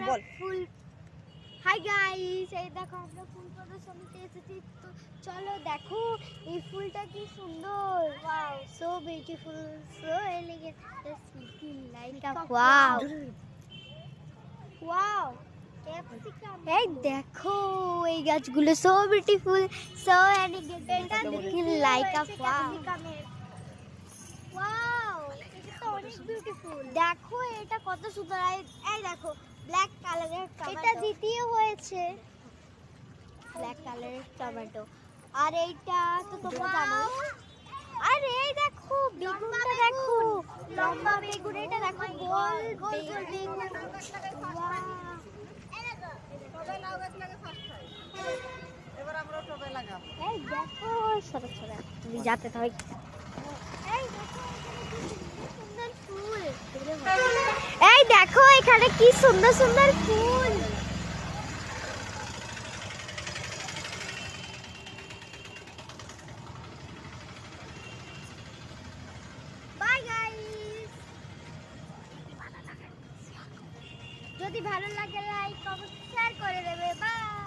বল। ফুল hi guys, এই দেখো আমরা ফুল প্রদর্শনীতে এসেছি। তো চলো দেখো এই ফুলটা কি সুন্দর। Wow, so beautiful, so elegant, just looking like আ ওয়াও ওয়াও। এই দেখো এই গাছগুলো so beautiful, so elegant, looking like আ ওয়াও। ওয়াও, এটা তো অনেক বিউটিফুল। দেখো এটা কত সুন্দর। এই দেখো ব্ল্যাক কালারের টমেটো, এটা দ্বিতীয় হয়েছে ব্ল্যাক কালারের টমেটো। আর এইটা তো তোমরা জানো। আর এই দেখো বেগুনটা, দেখো লম্বা বেগুন, এটা দেখো গোল গোল বেগুন। ওয়াও, এবার আমরা টবে লাগাবো। এই দেখো ছোট ছোট তুমি যাতে তো এই দেখো সুন্দর ফুল। এই দেখো এখানে কি সুন্দর সুন্দর ফুল। বাই গাইস, যদি ভালো লাগে লাইক কমেন্ট শেয়ার করে দেবে। বাই।